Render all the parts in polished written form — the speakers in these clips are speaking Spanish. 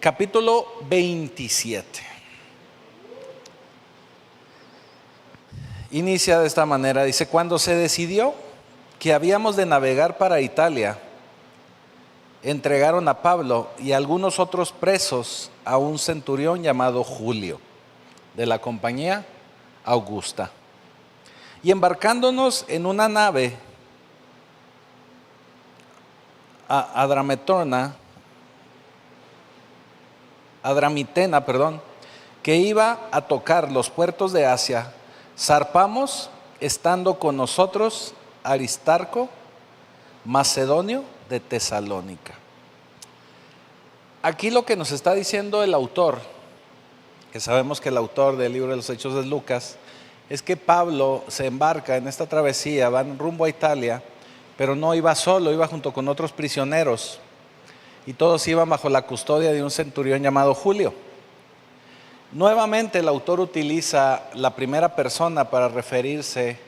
Capítulo 27. Inicia de esta manera, dice: cuando se decidió que habíamos de navegar para Italia, entregaron a Pablo y a algunos otros presos a un centurión llamado Julio, de la compañía Augusta. Y embarcándonos en una nave Adramitena, que iba a tocar los puertos de Asia, zarpamos, estando con nosotros Aristarco, macedonio de Tesalónica. Aquí lo que nos está diciendo el autor, que sabemos que el autor del libro de los Hechos es Lucas, es que Pablo se embarca en esta travesía, van rumbo a Italia, pero no iba solo, iba junto con otros prisioneros, y todos iban bajo la custodia de un centurión llamado Julio. Nuevamente el autor utiliza la primera persona para referirse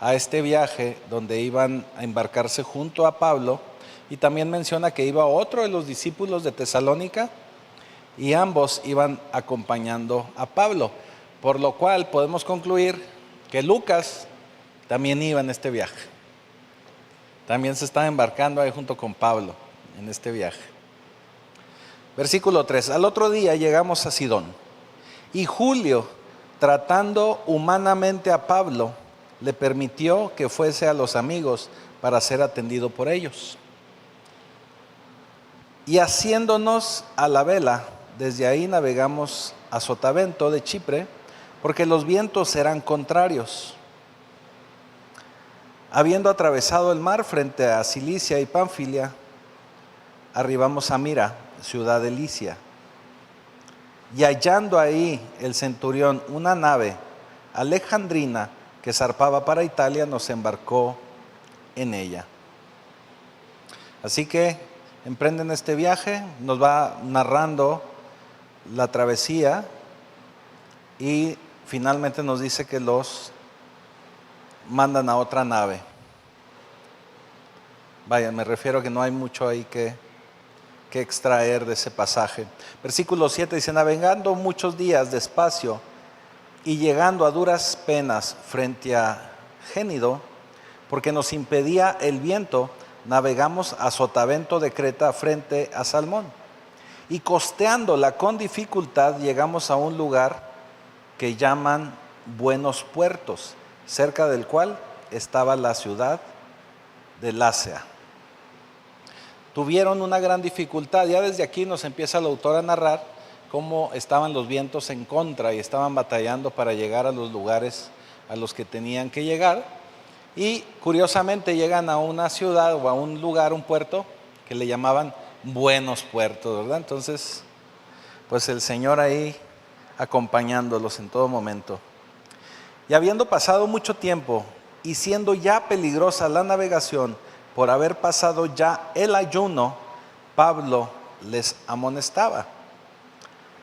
a este viaje donde iban a embarcarse junto a Pablo, y también menciona que iba otro de los discípulos de Tesalónica y ambos iban acompañando a Pablo, por lo cual podemos concluir que Lucas también iba en este viaje. También se estaba embarcando ahí junto con Pablo en este viaje. Versículo 3. Al otro día llegamos a Sidón, y Julio, tratando humanamente a Pablo, le permitió que fuese a los amigos para ser atendido por ellos. Y haciéndonos a la vela, desde ahí navegamos a Sotavento de Chipre, porque los vientos eran contrarios. Habiendo atravesado el mar frente a Cilicia y Panfilia, arribamos a Mira, ciudad de Licia. Y hallando ahí el centurión una nave alejandrina que zarpaba para Italia, nos embarcó en ella. Así que emprenden este viaje, nos va narrando la travesía y finalmente nos dice que los mandan a otra nave. Vaya, me refiero a que no hay mucho ahí que extraer de ese pasaje. Versículo 7 dice: navegando muchos días despacio y llegando a duras penas frente a Génido, porque nos impedía el viento, navegamos a Sotavento de Creta frente a Salmón. Y costeándola con dificultad llegamos a un lugar que llaman Buenos Puertos, cerca del cual estaba la ciudad de Lasea. Tuvieron una gran dificultad. Ya desde aquí nos empieza el autor a narrar cómo estaban los vientos en contra y estaban batallando para llegar a los lugares a los que tenían que llegar. Y curiosamente llegan a una ciudad o a un lugar, un puerto, que le llamaban Buenos Puertos, ¿verdad? Entonces, pues el Señor ahí acompañándolos en todo momento. Y habiendo pasado mucho tiempo y siendo ya peligrosa la navegación, por haber pasado ya el ayuno, Pablo les amonestaba.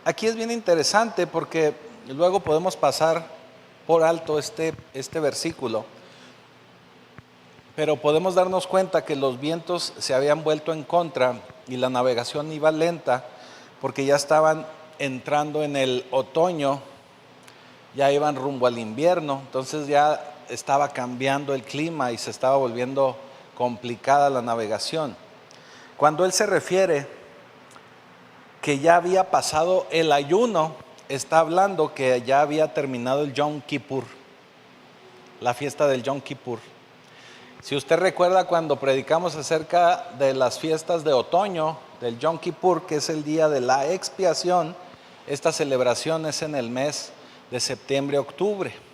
Aquí es bien interesante porque luego podemos pasar por alto este versículo, pero podemos darnos cuenta que los vientos se habían vuelto en contra y la navegación iba lenta porque ya estaban entrando en el otoño, ya iban rumbo al invierno, entonces ya estaba cambiando el clima y se estaba volviendo complicada la navegación. Cuando él se refiere que ya había pasado el ayuno, está hablando que ya había terminado el Yom Kippur, la fiesta del Yom Kippur. Si usted recuerda cuando predicamos acerca de las fiestas de otoño, del Yom Kippur, que es el día de la expiación, esta celebración es en el mes de septiembre-octubre.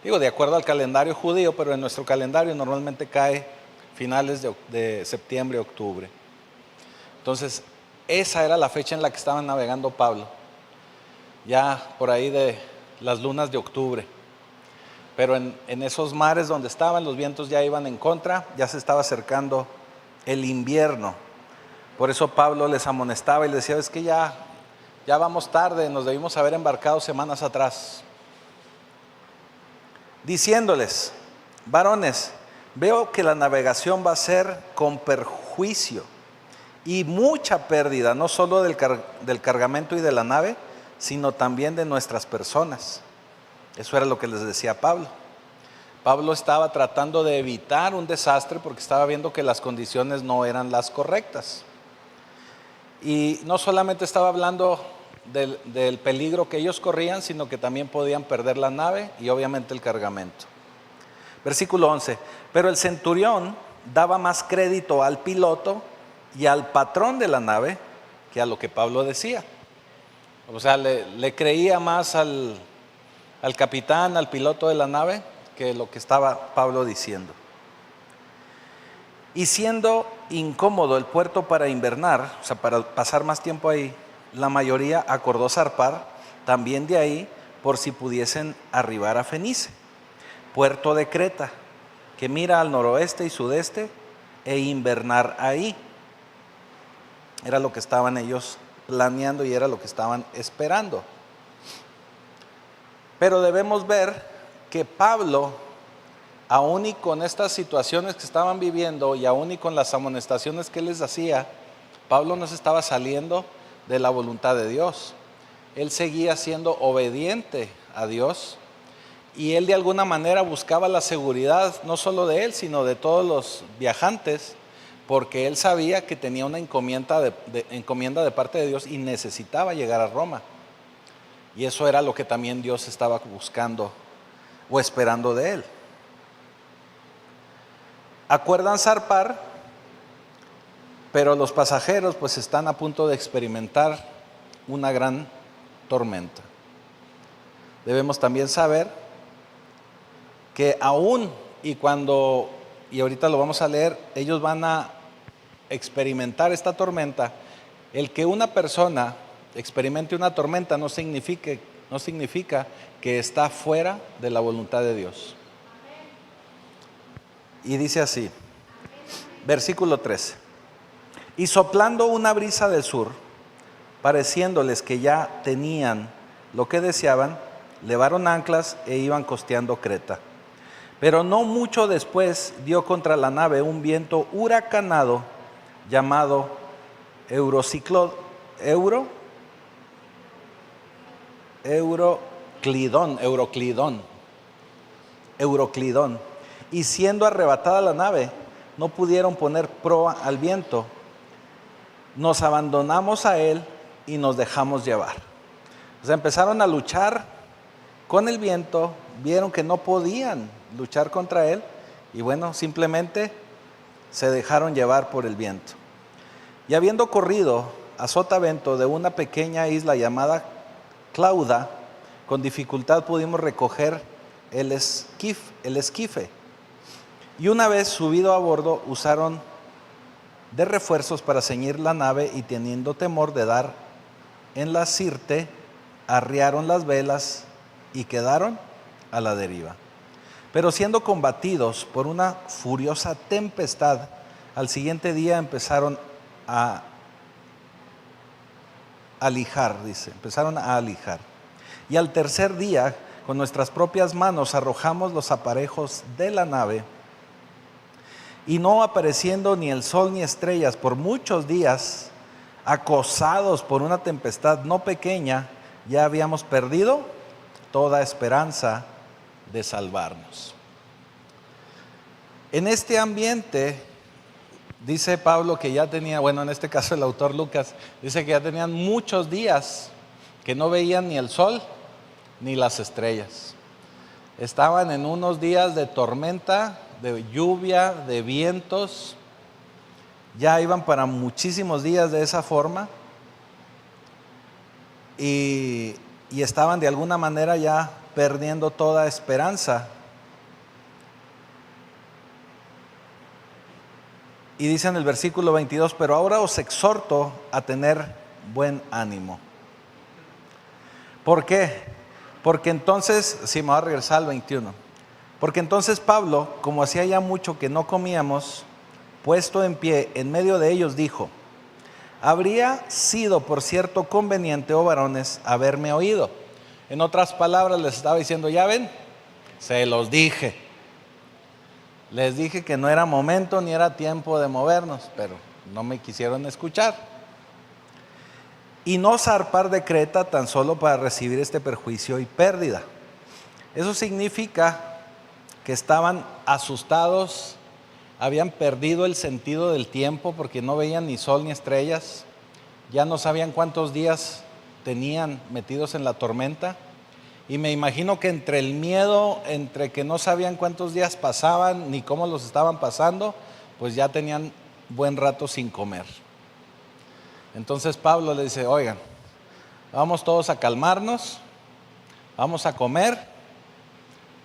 Digo, de acuerdo al calendario judío, pero en nuestro calendario normalmente cae finales de septiembre-octubre. Entonces, esa era la fecha en la que estaba navegando Pablo, ya por ahí de las lunas de octubre. Pero en esos mares donde estaban, los vientos ya iban en contra, ya se estaba acercando el invierno. Por eso Pablo les amonestaba y les decía: es que ya vamos tarde, nos debimos haber embarcado semanas atrás. Diciéndoles: varones, veo que la navegación va a ser con perjuicio y mucha pérdida, no solo del cargamento y de la nave, sino también de nuestras personas. Eso era lo que les decía Pablo. Pablo estaba tratando de evitar un desastre porque estaba viendo que las condiciones no eran las correctas. Y no solamente estaba hablando del peligro que ellos corrían, sino que también podían perder la nave y obviamente el cargamento. Versículo 11. Pero el centurión daba más crédito al piloto y al patrón de la nave que a lo que Pablo decía. O sea, le creía más al capitán, al piloto de la nave, que lo que estaba Pablo diciendo. Y siendo incómodo el puerto para invernar, o sea, para pasar más tiempo ahí, la mayoría acordó zarpar también de ahí por si pudiesen arribar a Fenice, puerto de Creta, que mira al noroeste y sudeste, e invernar ahí. Era lo que estaban ellos planeando y era lo que estaban esperando. Pero debemos ver que Pablo, aún y con estas situaciones que estaban viviendo y aún y con las amonestaciones que él les hacía, Pablo no se estaba saliendo de la voluntad de Dios. Él seguía siendo obediente a Dios y él de alguna manera buscaba la seguridad no solo de él, sino de todos los viajantes, porque él sabía que tenía una encomienda de parte de Dios y necesitaba llegar a Roma. Y eso era lo que también Dios estaba buscando o esperando de él. Acuerdan zarpar, pero los pasajeros pues están a punto de experimentar una gran tormenta. Debemos también saber que aún y ahorita lo vamos a leer, ellos van a experimentar esta tormenta. El que una persona experimente una tormenta no significa que está fuera de la voluntad de Dios. Y dice así, versículo 13. Y soplando una brisa del sur, pareciéndoles que ya tenían lo que deseaban, levaron anclas e iban costeando Creta. Pero no mucho después dio contra la nave un viento huracanado llamado Euroclidón, y siendo arrebatada la nave, no pudieron poner proa al viento. Nos abandonamos a él y nos dejamos llevar. O sea, empezaron a luchar con el viento, vieron que no podían luchar contra él y bueno, simplemente se dejaron llevar por el viento. Y habiendo corrido a sotavento de una pequeña isla llamada Clauda, con dificultad pudimos recoger el esquife. Y una vez subido a bordo, usaron de refuerzos para ceñir la nave y teniendo temor de dar en la sirte, arriaron las velas y quedaron a la deriva. Pero siendo combatidos por una furiosa tempestad, al siguiente día empezaron a alijar, empezaron a alijar. Y al tercer día, con nuestras propias manos arrojamos los aparejos de la nave, y no apareciendo ni el sol ni estrellas por muchos días, acosados por una tempestad no pequeña, ya habíamos perdido toda esperanza de salvarnos. En este ambiente, dice Pablo que ya tenía, bueno, en este caso el autor Lucas, dice que ya tenían muchos días que no veían ni el sol ni las estrellas. Estaban en unos días de tormenta, de lluvia, de vientos. Ya iban para muchísimos días de esa forma y estaban de alguna manera ya perdiendo toda esperanza. Y dice en el versículo 22, pero ahora os exhorto a tener buen ánimo. ¿Por qué? Porque entonces, sí, me voy a regresar al 21. Porque entonces Pablo, como hacía ya mucho que no comíamos, puesto en pie en medio de ellos, dijo: habría sido, por cierto, conveniente, oh varones, haberme oído. En otras palabras, les estaba diciendo, ya ven, se los dije. Les dije que no era momento ni era tiempo de movernos, pero no me quisieron escuchar. Y no zarpar de Creta tan solo para recibir este perjuicio y pérdida. Eso significa que estaban asustados, habían perdido el sentido del tiempo porque no veían ni sol ni estrellas, ya no sabían cuántos días tenían metidos en la tormenta. Y me imagino que entre el miedo, entre que no sabían cuántos días pasaban ni cómo los estaban pasando, pues ya tenían buen rato sin comer. Entonces Pablo le dice, oigan, vamos todos a calmarnos, vamos a comer,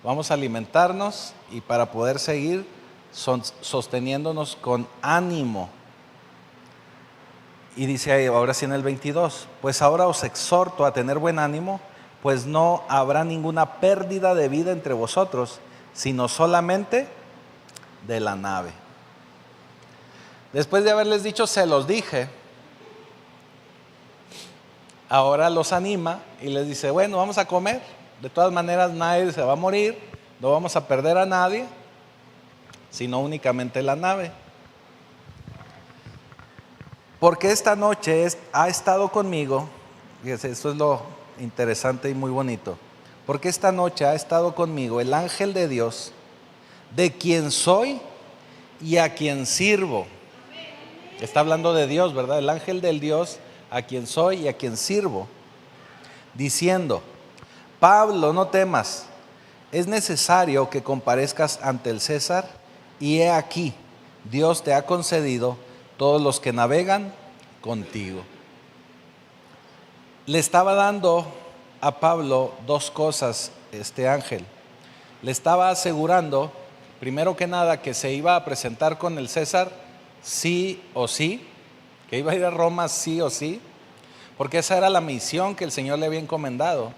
vamos a alimentarnos y para poder seguir sosteniéndonos con ánimo. Y dice ahí, ahora sí en el 22, pues ahora os exhorto a tener buen ánimo, pues no habrá ninguna pérdida de vida entre vosotros, sino solamente de la nave. Después de haberles dicho, se los dije, ahora los anima y les dice, bueno, vamos a comer. De todas maneras nadie se va a morir, no vamos a perder a nadie, sino únicamente la nave. Porque esta noche ha estado conmigo, fíjense, esto es lo interesante y muy bonito. Porque esta noche ha estado conmigo el ángel de Dios, de quien soy y a quien sirvo. Está hablando de Dios, ¿verdad? El ángel del Dios, a quien soy y a quien sirvo, diciendo, Pablo, no temas, es necesario que comparezcas ante el César, y he aquí, Dios te ha concedido todos los que navegan contigo. Le estaba dando a Pablo dos cosas este ángel. Le estaba asegurando, primero que nada, que se iba a presentar con el César sí o sí, que iba a ir a Roma sí o sí, porque esa era la misión que el Señor le había encomendado.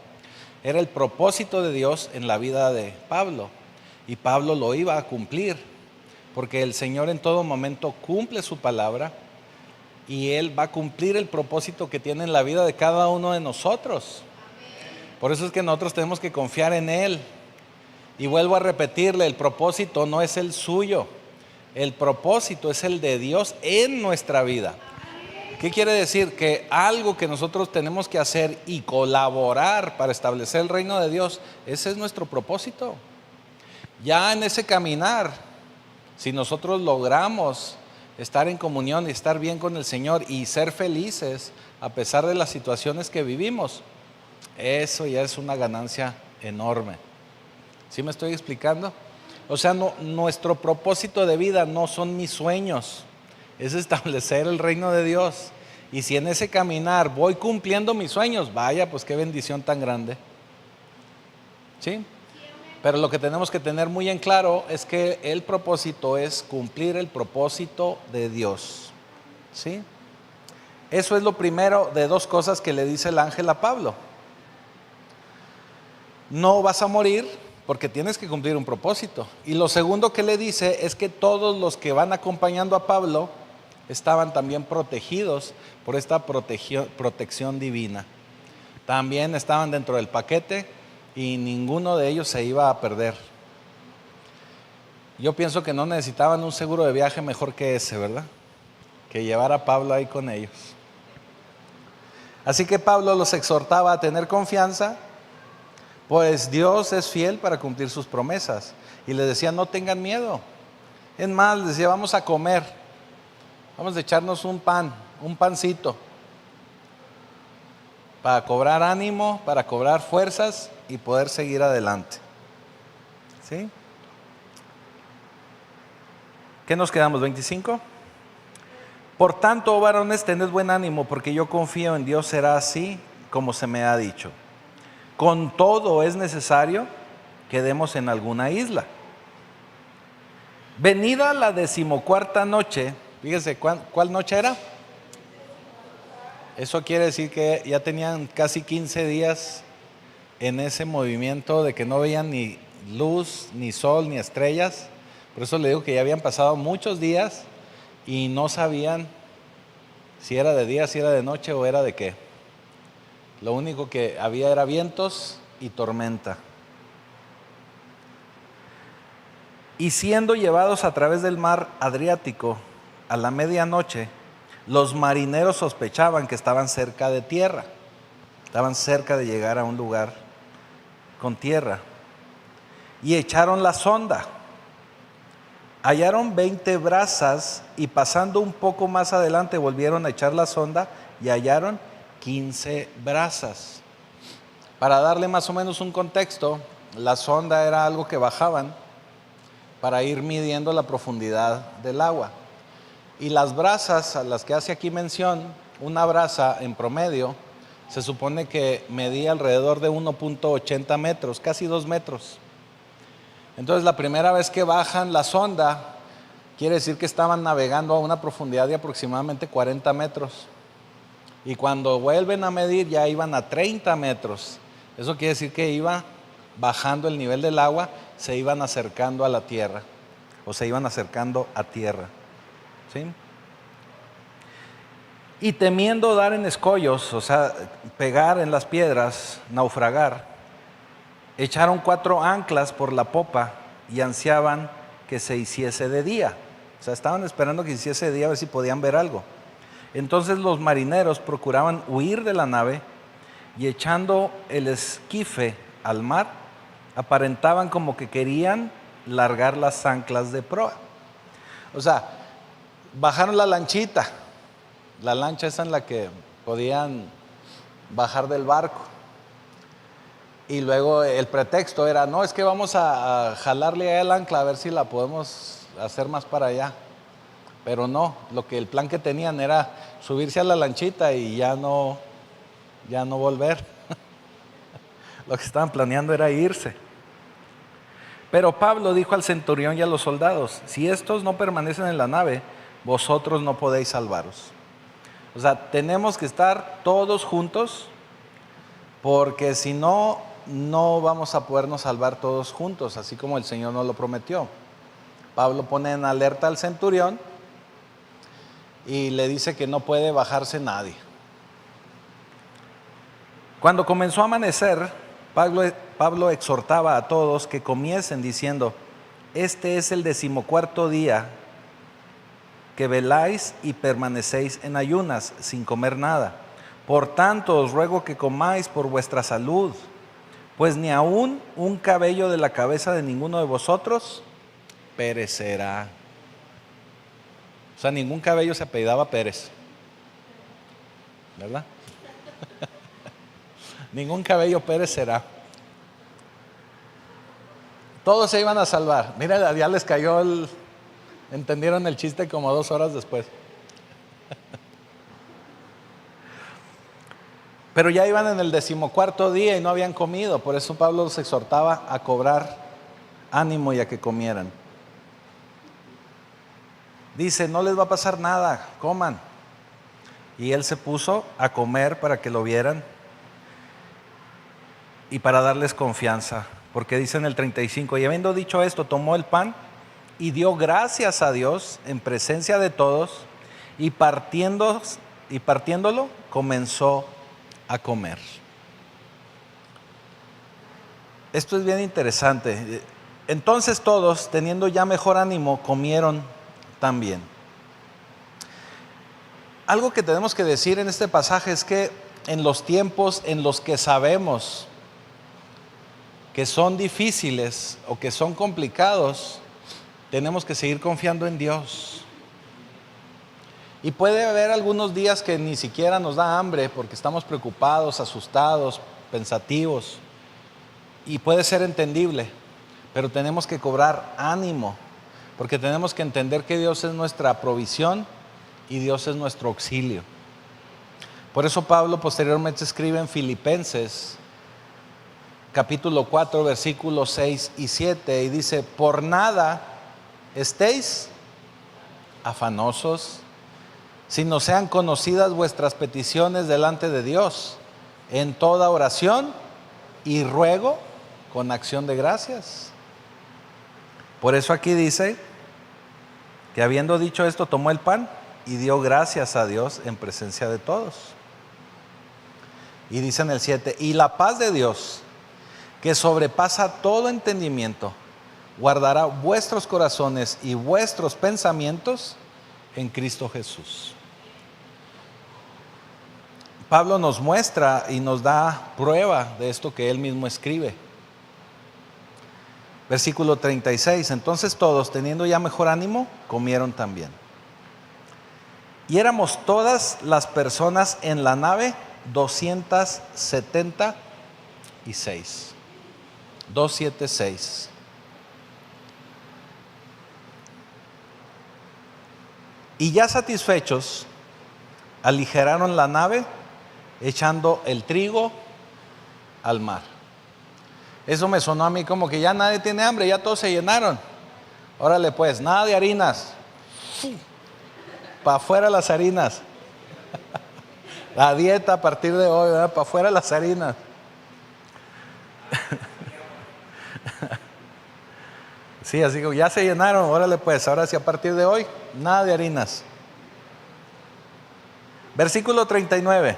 Era el propósito de Dios en la vida de Pablo, y Pablo lo iba a cumplir, porque el Señor en todo momento cumple su palabra, y Él va a cumplir el propósito que tiene en la vida de cada uno de nosotros. Por eso es que nosotros tenemos que confiar en Él. Y vuelvo a repetirle, el propósito no es el suyo, el propósito es el de Dios en nuestra vida. ¿Qué quiere decir? Que algo que nosotros tenemos que hacer y colaborar para establecer el reino de Dios, ese es nuestro propósito. Ya en ese caminar, si nosotros logramos estar en comunión y estar bien con el Señor y ser felices a pesar de las situaciones que vivimos, eso ya es una ganancia enorme. ¿Sí me estoy explicando? O sea, nuestro propósito de vida no son mis sueños, es establecer el reino de Dios. Y si en ese caminar voy cumpliendo mis sueños, vaya, pues qué bendición tan grande. ¿Sí? Pero lo que tenemos que tener muy en claro es que el propósito es cumplir el propósito de Dios. ¿Sí? Eso es lo primero de dos cosas que le dice el ángel a Pablo. No vas a morir porque tienes que cumplir un propósito. Y lo segundo que le dice es que todos los que van acompañando a Pablo estaban también protegidos por esta protección divina. También estaban dentro del paquete y ninguno de ellos se iba a perder. Yo pienso que no necesitaban un seguro de viaje mejor que ese, ¿verdad? Que llevar a Pablo ahí con ellos. Así que Pablo los exhortaba a tener confianza, pues Dios es fiel para cumplir sus promesas. Y les decía, no tengan miedo. Es más, les decía, vamos a comer, vamos a echarnos un pancito, para cobrar ánimo, para cobrar fuerzas y poder seguir adelante. ¿Sí? ¿Qué nos quedamos? ¿25? Por tanto, oh varones, tened buen ánimo, porque yo confío en Dios, será así como se me ha dicho. Con todo es necesario que demos en alguna isla. Venida la 14ª noche, fíjese, ¿cuál noche era? Eso quiere decir que ya tenían casi 15 días en ese movimiento de que no veían ni luz, ni sol, ni estrellas. Por eso le digo que ya habían pasado muchos días y no sabían si era de día, si era de noche o era de qué. Lo único que había era vientos y tormenta. Y siendo llevados a través del mar Adriático, a la medianoche, los marineros sospechaban que estaban cerca de tierra. Estaban cerca de llegar a un lugar con tierra. Y echaron la sonda. Hallaron 20 brazas y pasando un poco más adelante volvieron a echar la sonda y hallaron 15 brazas. Para darle más o menos un contexto, la sonda era algo que bajaban para ir midiendo la profundidad del agua. Y las brazas a las que hace aquí mención, una braza en promedio, se supone que medía alrededor de 1.80 metros, casi 2 metros. Entonces la primera vez que bajan la sonda, quiere decir que estaban navegando a una profundidad de aproximadamente 40 metros. Y cuando vuelven a medir ya iban a 30 metros. Eso quiere decir que iba bajando el nivel del agua, se iban acercando a la tierra, o se iban acercando a tierra. ¿Sí? Y temiendo dar en escollos, o sea, pegar en las piedras, naufragar, echaron 4 anclas por la popa y ansiaban que se hiciese de día. O sea, estaban esperando que se hiciese de día a ver si podían ver algo. Entonces los marineros procuraban huir de la nave y echando el esquife al mar, aparentaban como que querían largar las anclas de proa. O sea, bajaron la lanchita, la lancha esa en la que podían bajar del barco. Y luego el pretexto era, no, es que vamos a jalarle al ancla a ver si la podemos hacer más para allá. Pero no, el plan que tenían era subirse a la lanchita y ya no volver. Lo que estaban planeando era irse. Pero Pablo dijo al centurión y a los soldados, si estos no permanecen en la nave, vosotros no podéis salvaros. O sea, tenemos que estar todos juntos, porque si no, no vamos a podernos salvar todos juntos, así como el Señor nos lo prometió. Pablo pone en alerta al centurión y le dice que no puede bajarse nadie. Cuando comenzó a amanecer, Pablo exhortaba a todos que comiesen diciendo, este es el 14º día que veláis y permanecéis en ayunas sin comer nada. Por tanto os ruego que comáis por vuestra salud, pues ni aun un cabello de la cabeza de ninguno de vosotros perecerá. O sea, ningún cabello se apellidaba Pérez, ¿verdad? Ningún cabello perecerá. Todos se iban a salvar. Mira, ya les cayó entendieron el chiste como 2 horas después. Pero ya iban en el 14º día y no habían comido. Por eso Pablo los exhortaba a cobrar ánimo y a que comieran. Dice, no les va a pasar nada, coman. Y él se puso a comer para que lo vieran y para darles confianza. Porque dice en el 35, y habiendo dicho esto, tomó el pan y dio gracias a Dios en presencia de todos y partiéndolo comenzó a comer. Esto es bien interesante. Entonces todos, teniendo ya mejor ánimo, comieron también. Algo que tenemos que decir en este pasaje es que en los tiempos en los que sabemos que son difíciles o que son complicados, tenemos que seguir confiando en Dios. Y puede haber algunos días que ni siquiera nos da hambre porque estamos preocupados, asustados, pensativos. Y puede ser entendible, pero tenemos que cobrar ánimo, porque tenemos que entender que Dios es nuestra provisión y Dios es nuestro auxilio. Por eso Pablo posteriormente escribe en Filipenses, capítulo 4, versículos 6 y 7, y dice, por nada estéis afanosos, sino sean conocidas vuestras peticiones delante de Dios, en toda oración y ruego con acción de gracias. Por eso aquí dice que habiendo dicho esto, tomó el pan y dio gracias a Dios en presencia de todos. Y dice en el 7, y la paz de Dios, que sobrepasa todo entendimiento, guardará vuestros corazones y vuestros pensamientos en Cristo Jesús. Pablo nos muestra y nos da prueba de esto que él mismo escribe. Versículo 36, entonces todos, teniendo ya mejor ánimo, comieron también. Y éramos todas las personas en la nave 276. 276. Y ya satisfechos, aligeraron la nave, echando el trigo al mar. Eso me sonó a mí como que ya nadie tiene hambre, ya todos se llenaron. Órale pues, nada de harinas. Para afuera las harinas. La dieta a partir de hoy, ¿verdad? Para afuera las harinas. Sí, así que ya se llenaron, órale pues, ahora sí a partir de hoy, nada de harinas. Versículo 39.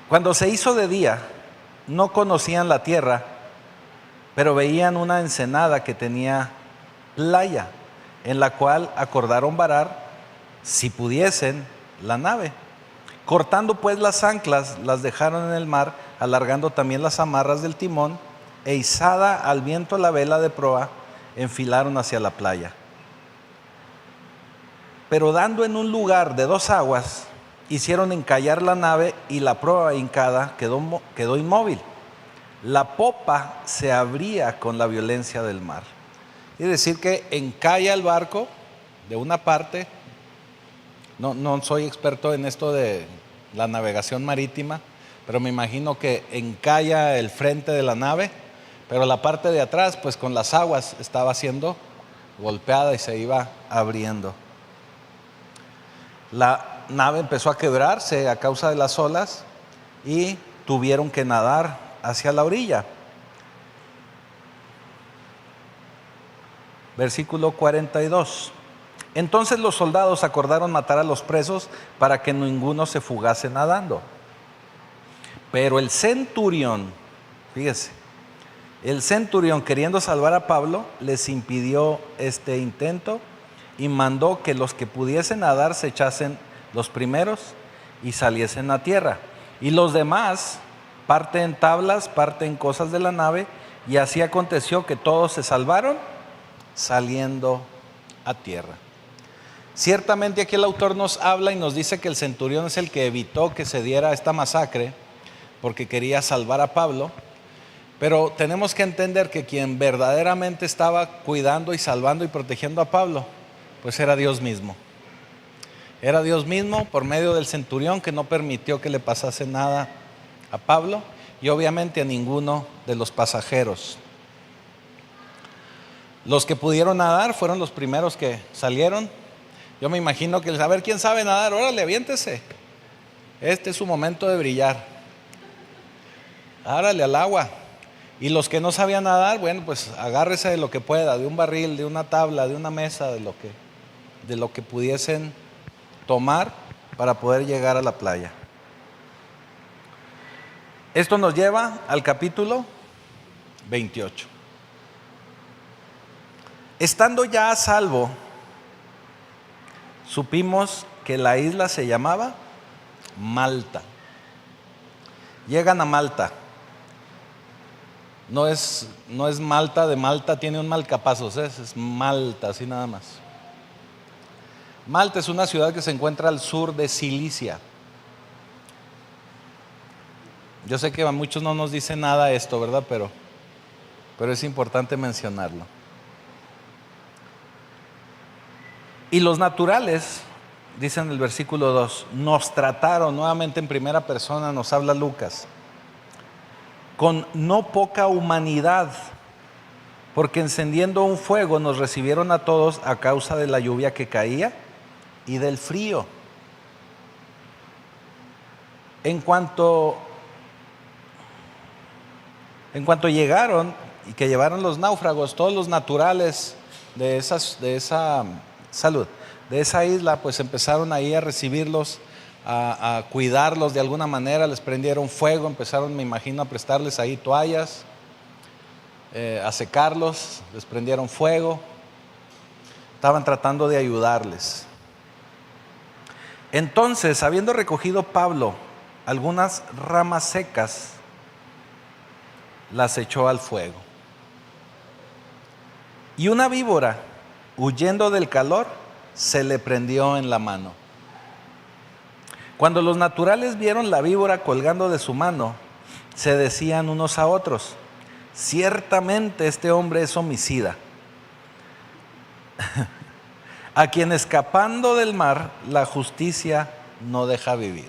Cuando se hizo de día, no conocían la tierra, pero veían una ensenada que tenía playa, en la cual acordaron varar, si pudiesen, la nave. Cortando pues las anclas, las dejaron en el mar, alargando también las amarras del timón, e izada al viento la vela de proa, enfilaron hacia la playa. Pero dando en un lugar de 2 aguas, hicieron encallar la nave y la proa hincada quedó inmóvil. La popa se abría con la violencia del mar. Es decir que encalla el barco de una parte. No soy experto en esto de la navegación marítima, pero me imagino que encalla el frente de la nave, pero la parte de atrás, pues con las aguas estaba siendo golpeada y se iba abriendo. La nave empezó a quebrarse a causa de las olas y tuvieron que nadar hacia la orilla. Versículo 42. Entonces los soldados acordaron matar a los presos para que ninguno se fugase nadando. Pero el centurión, fíjese, el centurión, queriendo salvar a Pablo, les impidió este intento y mandó que los que pudiesen nadar se echasen los primeros y saliesen a tierra. Y los demás, parte en tablas, parte en cosas de la nave, y así aconteció que todos se salvaron saliendo a tierra. Ciertamente aquí el autor nos habla y nos dice que el centurión es el que evitó que se diera esta masacre porque quería salvar a Pablo, pero tenemos que entender que quien verdaderamente estaba cuidando y salvando y protegiendo a Pablo, pues era Dios mismo. Era Dios mismo por medio del centurión que no permitió que le pasase nada a Pablo y obviamente a ninguno de los pasajeros. Los que pudieron nadar fueron los primeros que salieron. Yo me imagino que a ver quién sabe nadar, órale, aviéntese. Este es su momento de brillar. Árale al agua. Y los que no sabían nadar, bueno, pues agárrese de lo que pueda, de un barril, de una tabla, de una mesa, de lo que pudiesen tomar para poder llegar a la playa. Esto nos lleva al capítulo 28. Estando ya a salvo, supimos que la isla se llamaba Malta. Llegan a Malta. No es Malta de Malta, tiene un marcapasos, es Malta, así nada más. Malta es una ciudad que se encuentra al sur de Cilicia. Yo sé que a muchos no nos dice nada esto, ¿verdad? Pero es importante mencionarlo. Y los naturales, dice en el versículo 2, nos trataron, nuevamente en primera persona nos habla Lucas, con no poca humanidad, porque encendiendo un fuego nos recibieron a todos a causa de la lluvia que caía y del frío. En cuanto llegaron y que llevaron los náufragos, todos los naturales de esa isla, pues empezaron ahí a recibirlos, a cuidarlos de alguna manera, les prendieron fuego, empezaron, me imagino, a prestarles ahí toallas, a secarlos, les prendieron fuego. estaban tratando de ayudarles. Entonces, habiendo recogido Pablo algunas ramas secas, las echó al fuego. Y una víbora, huyendo del calor, se le prendió en la mano. Cuando los naturales vieron la víbora colgando de su mano, se decían unos a otros: ciertamente este hombre es homicida, a quien escapando del mar la justicia no deja vivir.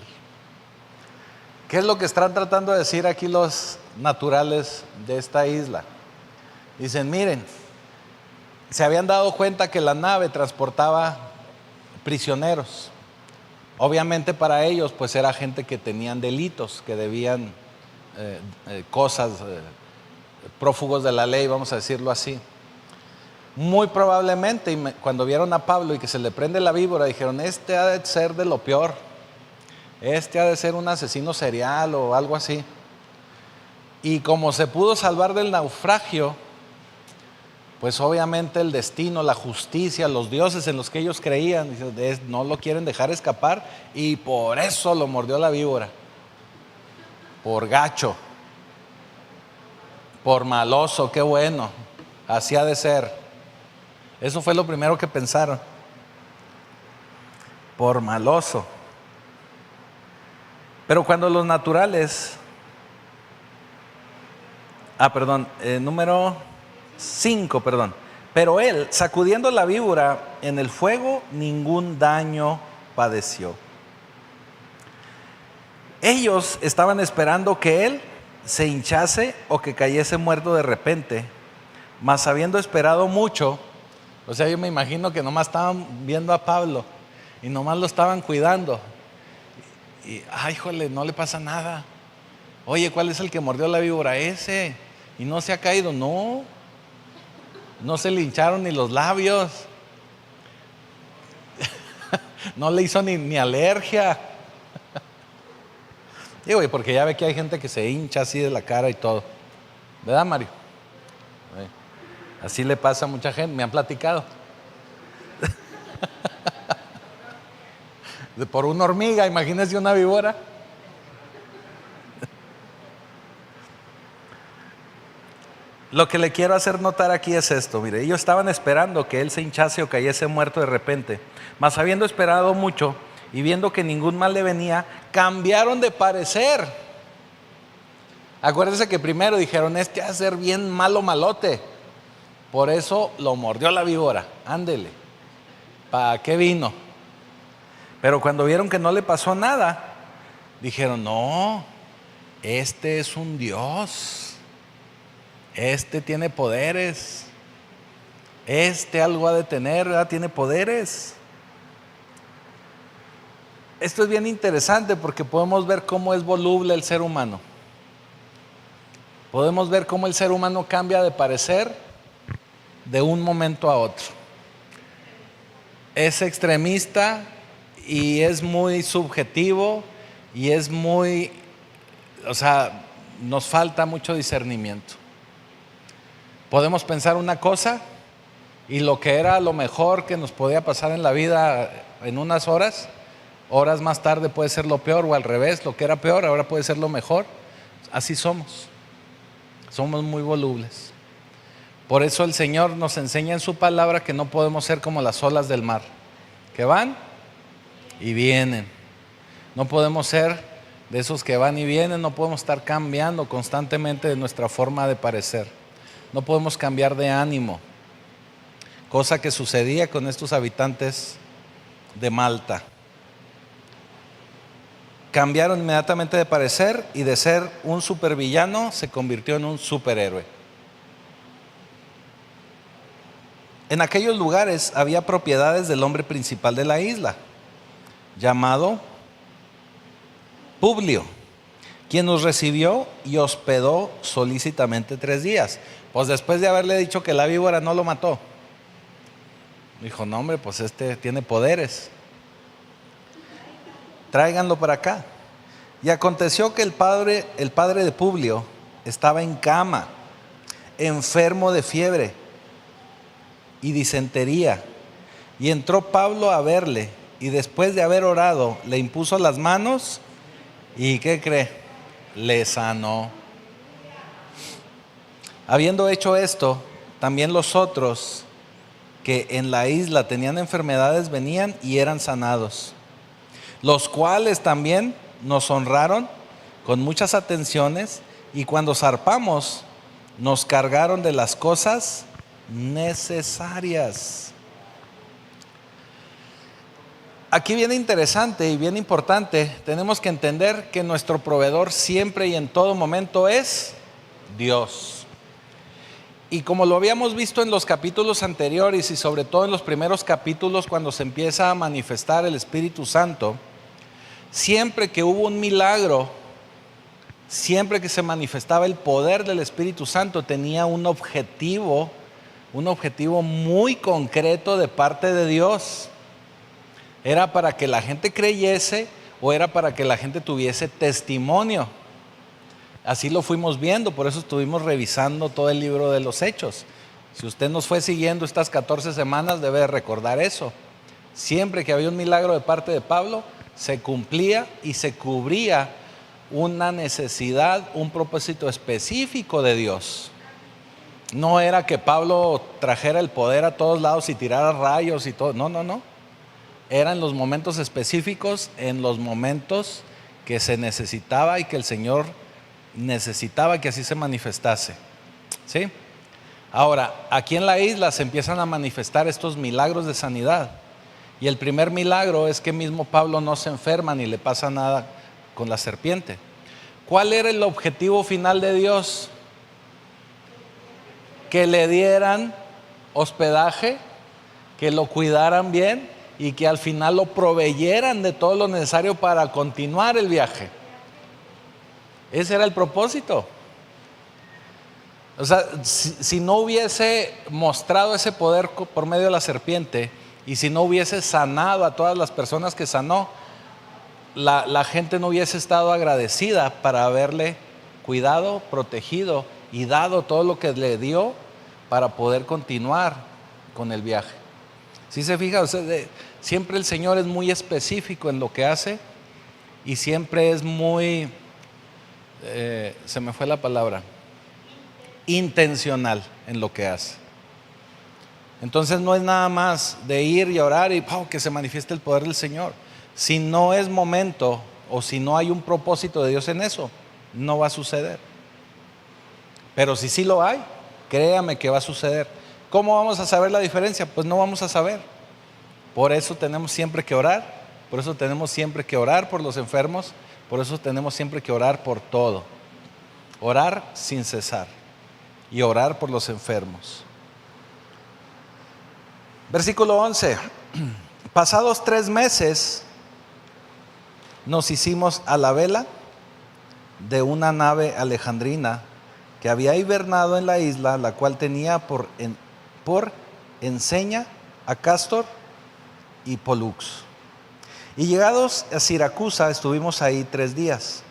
¿Qué es lo que están tratando de decir aquí los naturales de esta isla? Dicen, miren, se habían dado cuenta que la nave transportaba prisioneros. Obviamente para ellos pues era gente que tenían delitos, que debían cosas, prófugos de la ley, vamos a decirlo así. Muy probablemente cuando vieron a Pablo y que se le prende la víbora, dijeron, este ha de ser de lo peor, este ha de ser un asesino serial o algo así. Y como se pudo salvar del naufragio, pues obviamente el destino, la justicia, los dioses en los que ellos creían, no lo quieren dejar escapar, y por eso lo mordió la víbora. Por gacho, por maloso, qué bueno, así ha de ser. Eso fue lo primero que pensaron. Por maloso. Pero cuando los naturales, número 5, pero él, sacudiendo la víbora en el fuego, ningún daño padeció. Ellos estaban esperando que él se hinchase o que cayese muerto de repente, mas habiendo esperado mucho, o sea, yo me imagino que nomás estaban viendo a Pablo y nomás lo estaban cuidando. Y, ay, híjole, no le pasa nada. Oye, ¿cuál es el que mordió la víbora? Ese. Y no se ha caído, no. No se le hincharon ni los labios. No le hizo ni alergia. Digo, porque ya ve que hay gente que se hincha así de la cara y todo. ¿Verdad, Mario? Así le pasa a mucha gente, me han platicado. Por una hormiga, imagínense una víbora. Lo que le quiero hacer notar aquí es esto, mire, ellos estaban esperando que él se hinchase o cayese muerto de repente, mas habiendo esperado mucho y viendo que ningún mal le venía, cambiaron de parecer. Acuérdense que primero dijeron, este va a ser bien malo malote, por eso lo mordió la víbora, ándele, ¿para qué vino? Pero cuando vieron que no le pasó nada, dijeron, no, este es un Dios, este tiene poderes, este algo ha de tener, ¿verdad? Tiene poderes. Esto es bien interesante porque podemos ver cómo es voluble el ser humano. Podemos ver cómo el ser humano cambia de parecer de un momento a otro. Es extremista y es muy subjetivo y es muy, nos falta mucho discernimiento. Podemos pensar una cosa y lo que era lo mejor que nos podía pasar en la vida en unas horas más tarde puede ser lo peor, o al revés, lo que era peor ahora puede ser lo mejor. Así somos muy volubles. Por eso el Señor nos enseña en su palabra que no podemos ser como las olas del mar, que van y vienen. No podemos ser de esos que van y vienen, no podemos estar cambiando constantemente de nuestra forma de parecer. No podemos cambiar de ánimo, cosa que sucedía con estos habitantes de Malta. Cambiaron inmediatamente de parecer y de ser un supervillano se convirtió en un superhéroe. En aquellos lugares había propiedades del hombre principal de la isla, llamado Publio, quien nos recibió y hospedó solícitamente 3 días. Pues después de haberle dicho que la víbora no lo mató, dijo, no hombre, pues este tiene poderes, tráiganlo para acá. Y aconteció que el padre de Publio estaba en cama, enfermo de fiebre y disentería, Y entró Pablo a verle, y después de haber orado, le impuso las manos, y ¿qué cree? Le sanó. Habiendo hecho esto, también los otros que en la isla tenían enfermedades venían y eran sanados, los cuales también nos honraron con muchas atenciones, y cuando zarpamos nos cargaron de las cosas necesarias. Aquí viene interesante y bien importante. Tenemos que entender que nuestro proveedor siempre y en todo momento es Dios. Y como lo habíamos visto en los capítulos anteriores y sobre todo en los primeros capítulos, cuando se empieza a manifestar el Espíritu Santo, siempre que hubo un milagro, siempre que se manifestaba el poder del Espíritu Santo, tenía un objetivo muy concreto de parte de Dios. ¿Era para que la gente creyese o era para que la gente tuviese testimonio? Así lo fuimos viendo, por eso estuvimos revisando todo el libro de los Hechos. Si usted nos fue siguiendo estas 14 semanas, debe recordar eso. Siempre que había un milagro de parte de Pablo, se cumplía y se cubría una necesidad, un propósito específico de Dios. No era que Pablo trajera el poder a todos lados y tirara rayos y todo. No. Eran los momentos específicos, en los momentos que se necesitaba y que el Señor necesitaba que así se manifestase. ¿Sí? Ahora, aquí en la isla se empiezan a manifestar estos milagros de sanidad. Y el primer milagro es que mismo Pablo no se enferma ni le pasa nada con la serpiente. ¿Cuál era el objetivo final de Dios? Que le dieran hospedaje, que lo cuidaran bien y que al final lo proveyeran de todo lo necesario para continuar el viaje. Ese era el propósito. O sea, si no hubiese mostrado ese poder por medio de la serpiente y si no hubiese sanado a todas las personas que sanó, la gente no hubiese estado agradecida para haberle cuidado, protegido y dado todo lo que le dio para poder continuar con el viaje. ¿Sí se fija? O sea, siempre el Señor es muy específico en lo que hace y siempre es muy, se me fue la palabra, intencional en lo que hace. Entonces no es nada más de ir y orar y que se manifieste el poder del Señor. Si no es momento o si no hay un propósito de Dios en eso, no va a suceder. Pero si sí lo hay, créame que va a suceder. ¿Cómo vamos a saber la diferencia? Pues no vamos a saber. Por eso tenemos siempre que orar, por eso tenemos siempre que orar por los enfermos, por eso tenemos siempre que orar por todo. Orar sin cesar y orar por los enfermos. Versículo 11. Pasados 3 meses nos hicimos a la vela de una nave alejandrina que había hibernado en la isla, la cual tenía por enseña a Cástor y Pólux. Y llegados a Siracusa estuvimos ahí 3 días.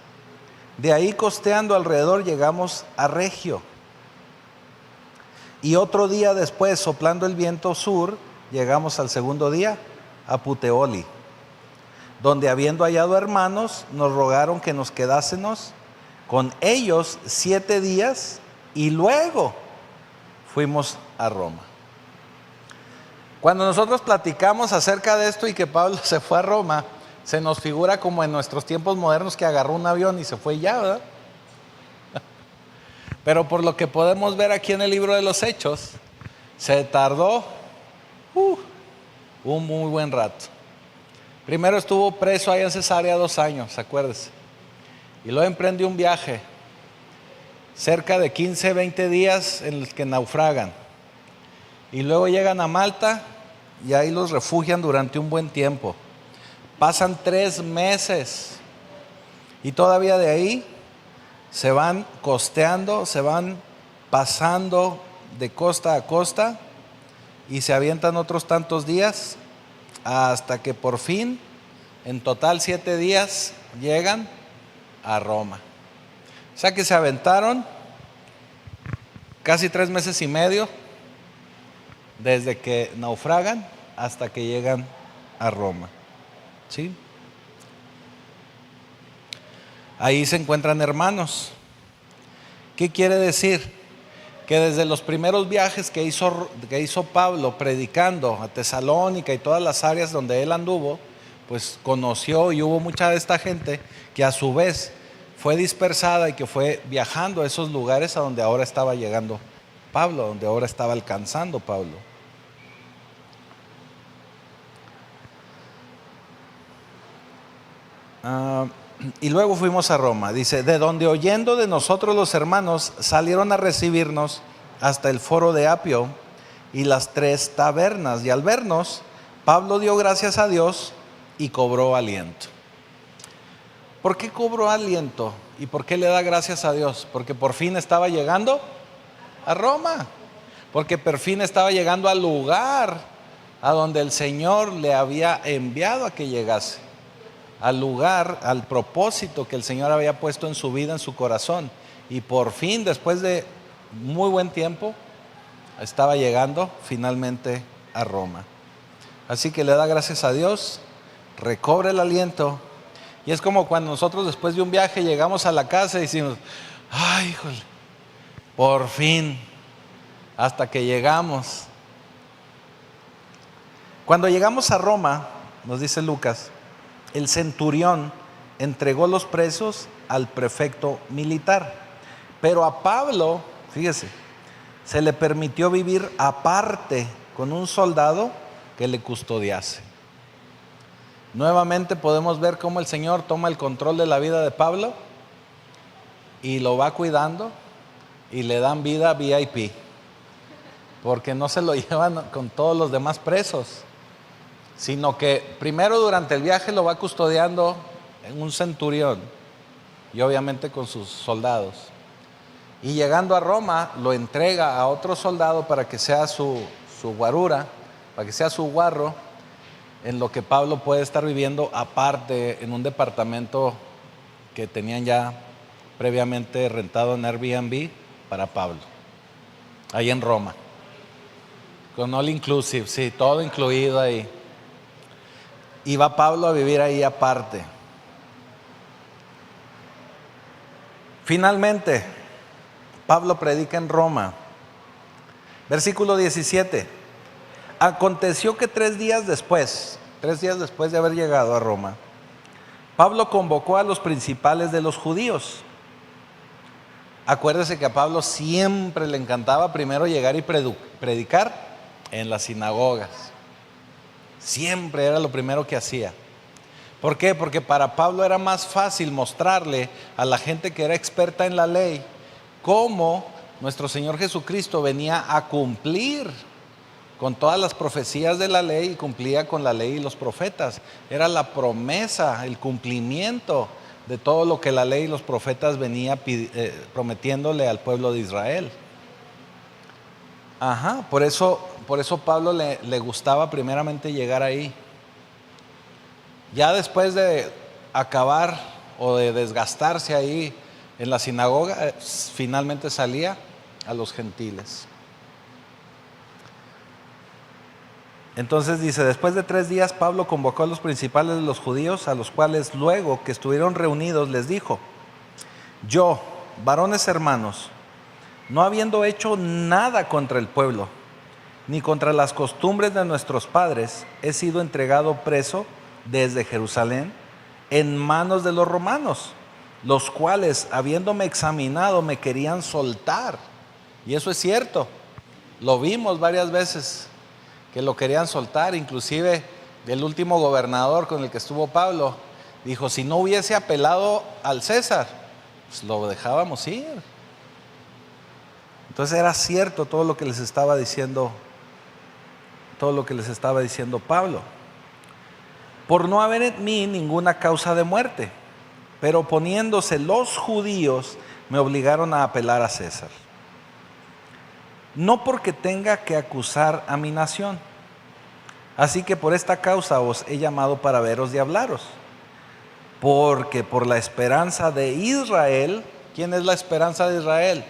De ahí costeando alrededor llegamos a Regio. Y otro día después, soplando el viento sur, llegamos al segundo día a Puteoli, donde habiendo hallado hermanos, nos rogaron que nos quedásemos con ellos 7 días y luego fuimos a Roma. Cuando nosotros platicamos acerca de esto y que Pablo se fue a Roma, se nos figura como en nuestros tiempos modernos que agarró un avión y se fue ya, ¿verdad? Pero por lo que podemos ver aquí en el libro de los Hechos, se tardó un muy buen rato. Primero estuvo preso ahí en Cesarea 2 años, acuérdese. Y luego emprendió un viaje, cerca de 15, 20 días en los que naufragan. Y luego llegan a Malta y ahí los refugian durante un buen tiempo. Pasan 3 meses y todavía de ahí se van costeando, se van pasando de costa a costa y se avientan otros tantos días hasta que por fin, en total 7 días, llegan a Roma. O sea que se aventaron casi 3 meses y medio desde que naufragan hasta que llegan a Roma. ¿Sí? Ahí se encuentran hermanos. ¿Qué quiere decir? Que desde los primeros viajes que hizo Pablo predicando a Tesalónica y todas las áreas donde él anduvo, pues conoció y hubo mucha de esta gente que a su vez fue dispersada y que fue viajando a esos lugares a donde ahora estaba llegando Pablo, donde ahora estaba alcanzando Pablo. Y luego fuimos a Roma. Dice, de donde oyendo de nosotros los hermanos salieron a recibirnos hasta el foro de Apio y las 3 tabernas. Y al vernos, Pablo dio gracias a Dios y cobró aliento. ¿Por qué cobró aliento? ¿Y por qué le da gracias a Dios? Porque por fin estaba llegando a Roma. Porque por fin estaba llegando al lugar a donde el Señor le había enviado a que llegase. Al lugar, al propósito que el Señor había puesto en su vida, en su corazón. Y por fin, después de muy buen tiempo, estaba llegando finalmente a Roma. Así que le da gracias a Dios, recobra el aliento. Y es como cuando nosotros después de un viaje llegamos a la casa y decimos, ay, híjole, por fin, hasta que llegamos. Cuando llegamos a Roma, nos dice Lucas, el centurión entregó los presos al prefecto militar. Pero a Pablo, fíjese, se le permitió vivir aparte con un soldado que le custodiase. Nuevamente podemos ver cómo el Señor toma el control de la vida de Pablo y lo va cuidando y le dan vida VIP, porque no se lo llevan con todos los demás presos, sino que primero durante el viaje lo va custodiando en un centurión y obviamente con sus soldados. Y llegando a Roma lo entrega a otro soldado para que sea su guarura, para que sea su guarro, en lo que Pablo puede estar viviendo aparte en un departamento que tenían ya previamente rentado en Airbnb para Pablo, ahí en Roma, con all inclusive, sí, todo incluido ahí. Y va Pablo a vivir ahí aparte. Finalmente, Pablo predica en Roma. Versículo 17. Aconteció que 3 días después de haber llegado a Roma, Pablo convocó a los principales de los judíos. Acuérdese que a Pablo siempre le encantaba primero llegar y predicar en las sinagogas. Siempre era lo primero que hacía. ¿Por qué? Porque para Pablo era más fácil mostrarle a la gente que era experta en la ley cómo nuestro Señor Jesucristo venía a cumplir con todas las profecías de la ley y cumplía con la ley y los profetas. Era la promesa, el cumplimiento de todo lo que la ley y los profetas venía prometiéndole al pueblo de Israel. Por eso Pablo le gustaba primeramente llegar ahí. Ya después de acabar o de desgastarse ahí en la sinagoga, finalmente salía a los gentiles. Entonces dice, después de 3 días Pablo convocó a los principales de los judíos, a los cuales luego que estuvieron reunidos les dijo, yo, varones hermanos, no habiendo hecho nada contra el pueblo, ni contra las costumbres de nuestros padres, he sido entregado preso desde Jerusalén en manos de los romanos, los cuales, habiéndome examinado, me querían soltar. Y eso es cierto, lo vimos varias veces, que lo querían soltar. Inclusive el último gobernador con el que estuvo Pablo dijo, si no hubiese apelado al César, pues lo dejábamos ir. Entonces era cierto todo lo que les estaba diciendo Pablo. Por no haber en mí ninguna causa de muerte, pero oponiéndose los judíos me obligaron a apelar a César. No porque tenga que acusar a mi nación. Así que por esta causa os he llamado para veros y hablaros. Porque por la esperanza de Israel, ¿quién es la esperanza de Israel?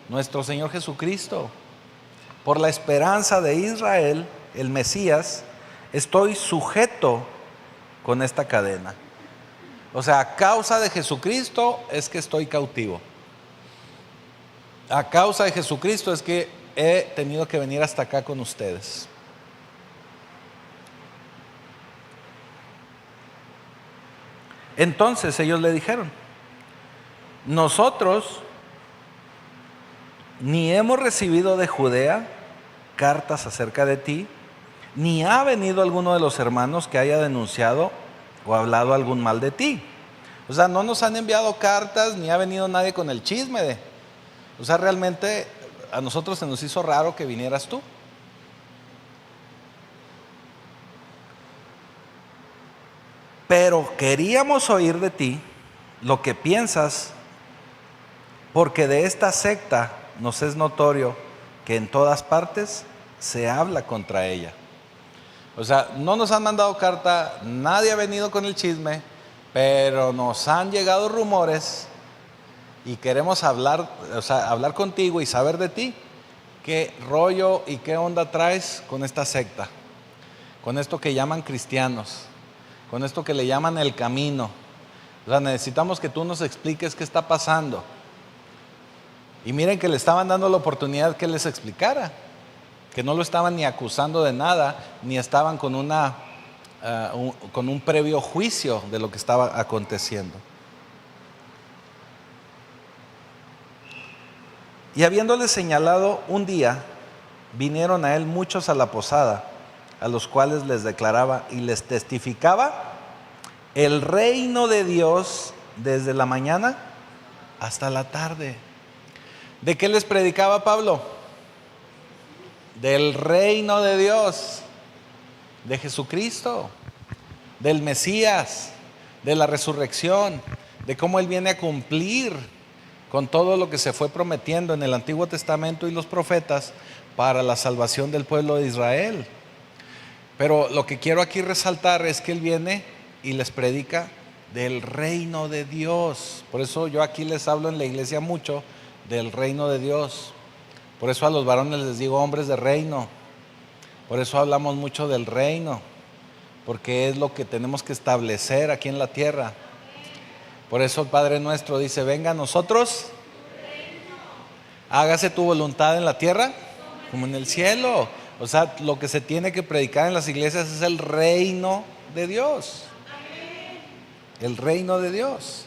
Nuestro Señor Jesucristo. Por la esperanza de Israel el Mesías, estoy sujeto con esta cadena. O sea, a causa de Jesucristo es que estoy cautivo. A causa de Jesucristo es que he tenido que venir hasta acá con ustedes. Entonces ellos le dijeron: nosotros ni hemos recibido de Judea cartas acerca de ti, ni ha venido alguno de los hermanos que haya denunciado o hablado algún mal de ti. O sea, no nos han enviado cartas, ni ha venido nadie con el chisme. O sea, realmente a nosotros se nos hizo raro que vinieras tú. Pero queríamos oír de ti lo que piensas, porque de esta secta nos es notorio que en todas partes se habla contra ella. O sea, no nos han mandado carta, nadie ha venido con el chisme, pero nos han llegado rumores y queremos hablar, o sea, hablar contigo y saber de ti. ¿Qué rollo y qué onda traes con esta secta? Con esto que llaman cristianos, con esto que le llaman el camino. O sea, necesitamos que tú nos expliques qué está pasando. Y miren que le estaban dando la oportunidad que les explicara, que no lo estaban ni acusando de nada, ni estaban con un previo juicio de lo que estaba aconteciendo. Y habiéndole señalado un día, vinieron a él muchos a la posada, a los cuales les declaraba y les testificaba el reino de Dios desde la mañana hasta la tarde. ¿De qué les predicaba Pablo? Del reino de Dios, de Jesucristo, del Mesías, de la resurrección, de cómo Él viene a cumplir con todo lo que se fue prometiendo en el Antiguo Testamento y los profetas para la salvación del pueblo de Israel. Pero lo que quiero aquí resaltar es que Él viene y les predica del reino de Dios. Por eso yo aquí les hablo en la iglesia mucho del reino de Dios. Por eso a los varones les digo hombres de reino. Por eso hablamos mucho del reino, porque es lo que tenemos que establecer aquí en la tierra. Por eso el Padre nuestro dice: venga a nosotros, hágase tu voluntad en la tierra como en el cielo. O sea, lo que se tiene que predicar en las iglesias es el reino de Dios. El reino de Dios.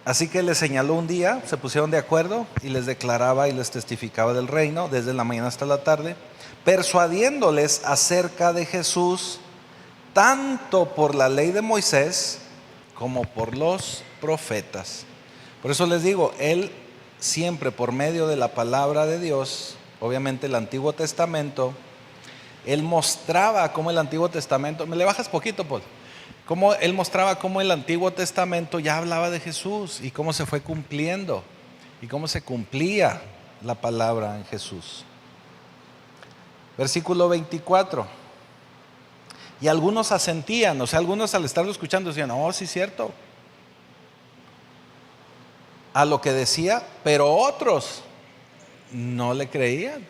Así que les señaló un día, se pusieron de acuerdo y les declaraba y les testificaba del reino desde la mañana hasta la tarde, persuadiéndoles acerca de Jesús, tanto por la ley de Moisés como por los profetas. Por eso les digo, él siempre por medio de la palabra de Dios, obviamente el Antiguo Testamento, él mostraba cómo el Antiguo Testamento, ¿me le bajas poquito, Paul? Cómo él mostraba cómo el Antiguo Testamento ya hablaba de Jesús y cómo se fue cumpliendo y cómo se cumplía la palabra en Jesús. Versículo 24. Y algunos asentían, o sea, algunos al estarlo escuchando decían: oh, sí es cierto, a lo que decía, pero otros no le creían.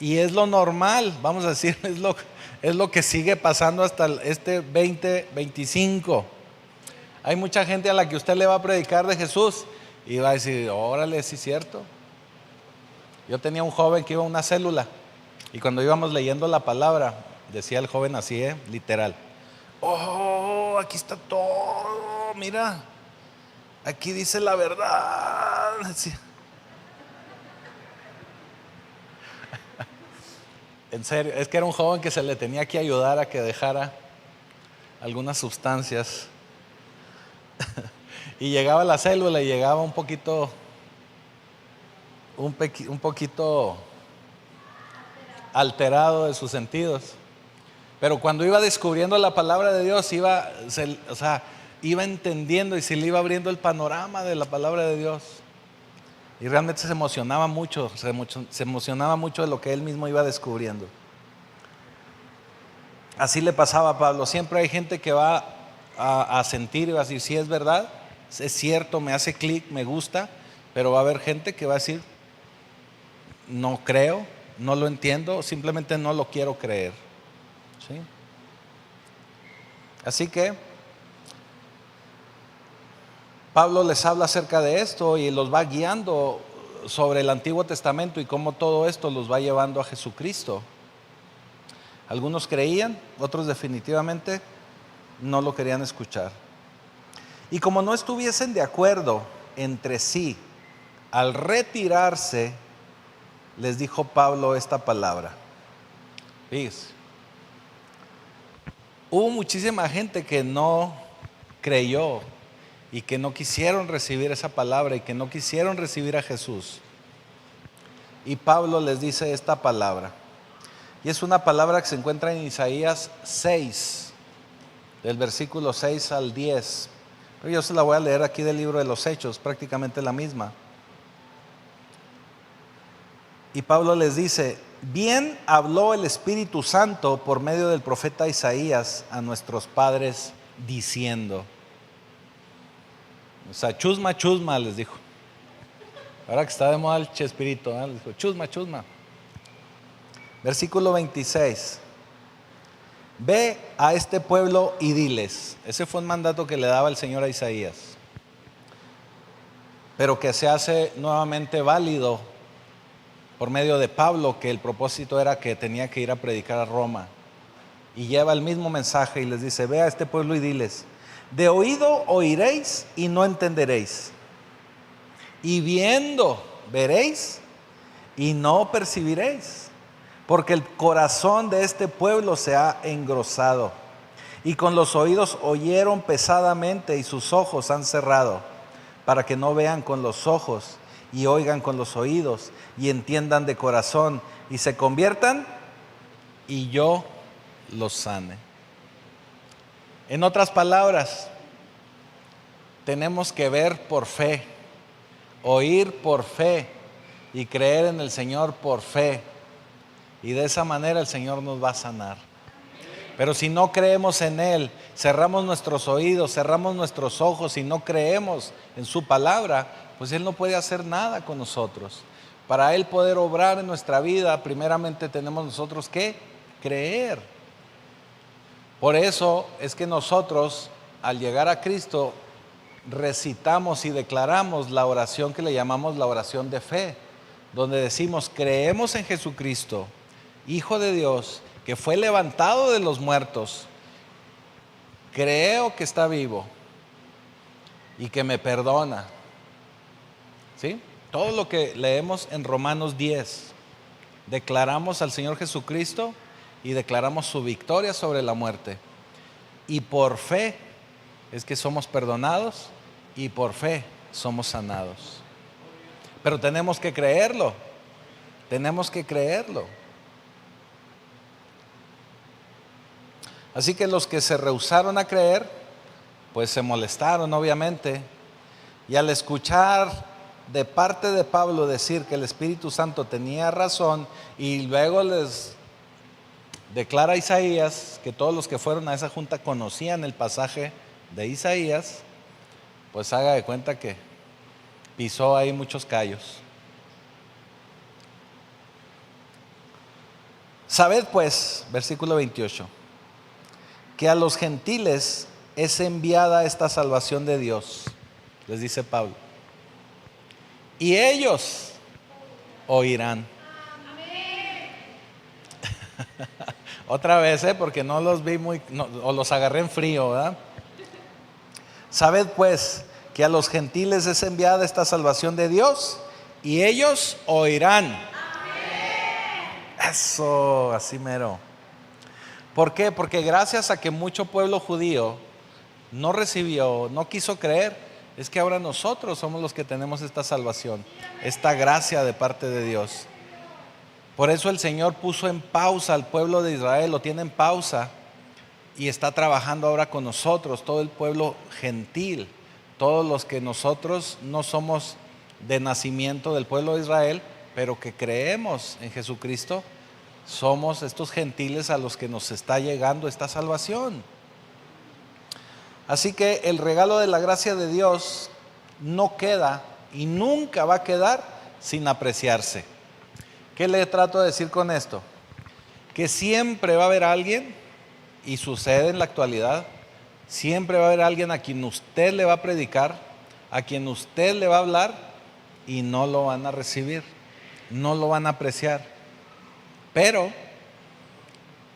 Y es lo normal, vamos a decir, es lo que sigue pasando hasta este 2025. Hay mucha gente a la que usted le va a predicar de Jesús y va a decir: órale, sí es cierto. Yo tenía un joven que iba a una célula y cuando íbamos leyendo la palabra, decía el joven así, literal: oh, aquí está todo, mira, aquí dice la verdad. Decía. En serio, es que era un joven que se le tenía que ayudar a que dejara algunas sustancias. Y llegaba a la célula y llegaba un poquito alterado de sus sentidos. Pero cuando iba descubriendo la palabra de Dios, iba entendiendo y se le iba abriendo el panorama de la palabra de Dios. Y realmente se emocionaba mucho de lo que él mismo iba descubriendo. Así le pasaba a Pablo. Siempre hay gente que va a sentir y va a decir: sí, es verdad, es cierto, me hace clic, me gusta, Pero va a haber gente que va a decir, no creo, no lo entiendo, simplemente no lo quiero creer. ¿Sí? Así que Pablo les habla acerca de esto y los va guiando sobre el Antiguo Testamento y cómo todo esto los va llevando a Jesucristo. Algunos creían, otros definitivamente no lo querían escuchar. Y como no estuviesen de acuerdo entre sí, al retirarse, les dijo Pablo esta palabra. Fíjense, hubo muchísima gente que no creyó y que no quisieron recibir esa palabra y que no quisieron recibir a Jesús. Y Pablo les dice esta palabra. Y es una palabra que se encuentra en Isaías 6, del versículo 6 al 10. Pero yo se la voy a leer aquí del libro de los Hechos, prácticamente la misma. Y Pablo les dice, bien habló el Espíritu Santo por medio del profeta Isaías a nuestros padres diciendo. O sea, chusma, chusma, les dijo. Ahora que está de moda el Chespirito, les dijo, chusma, chusma. Versículo 26. Ve a este pueblo y diles. Ese fue un mandato que le daba el Señor a Isaías, pero que se hace nuevamente válido por medio de Pablo, que el propósito era que tenía que ir a predicar a Roma. Y lleva el mismo mensaje y les dice, ve a este pueblo y diles, de oído oiréis y no entenderéis, y viendo veréis y no percibiréis, porque el corazón de este pueblo se ha engrosado, y con los oídos oyeron pesadamente y sus ojos han cerrado, para que no vean con los ojos y oigan con los oídos y entiendan de corazón y se conviertan y yo los sane. En otras palabras, tenemos que ver por fe, oír por fe y creer en el Señor por fe. Y de esa manera el Señor nos va a sanar. Pero si no creemos en Él, cerramos nuestros oídos, cerramos nuestros ojos y no creemos en su palabra, pues Él no puede hacer nada con nosotros. Para Él poder obrar en nuestra vida, primeramente tenemos nosotros que creer. Por eso es que nosotros, al llegar a Cristo, recitamos y declaramos la oración que le llamamos la oración de fe, donde decimos, creemos en Jesucristo, Hijo de Dios, que fue levantado de los muertos, creo que está vivo y que me perdona. ¿Sí? Todo lo que leemos en Romanos 10, declaramos al Señor Jesucristo y declaramos su victoria sobre la muerte. Y por fe es que somos perdonados y por fe somos sanados. Pero tenemos que creerlo, tenemos que creerlo. Así que los que se rehusaron a creer, pues se molestaron obviamente. Y al escuchar de parte de Pablo decir que el Espíritu Santo tenía razón y luego les declara Isaías que todos los que fueron a esa junta conocían el pasaje de Isaías, pues haga de cuenta que pisó ahí muchos callos. Sabed pues, versículo 28, que a los gentiles es enviada esta salvación de Dios, les dice Pablo, y ellos oirán. Otra vez, porque no los vi o los agarré en frío, ¿verdad? Sabed pues que a los gentiles es enviada esta salvación de Dios y ellos oirán. Amén. Eso, así mero. ¿Por qué? Porque gracias a que mucho pueblo judío no recibió, no quiso creer, es que ahora nosotros somos los que tenemos esta salvación, esta gracia de parte de Dios. Por eso el Señor puso en pausa al pueblo de Israel, lo tiene en pausa y está trabajando ahora con nosotros, todo el pueblo gentil, todos los que nosotros no somos de nacimiento del pueblo de Israel, pero que creemos en Jesucristo, somos estos gentiles a los que nos está llegando esta salvación. Así que el regalo de la gracia de Dios no queda y nunca va a quedar sin apreciarse. ¿Qué le trato de decir con esto? Que siempre va a haber alguien, y sucede en la actualidad, siempre va a haber alguien a quien usted le va a predicar, a quien usted le va a hablar y no lo van a recibir, no lo van a apreciar. Pero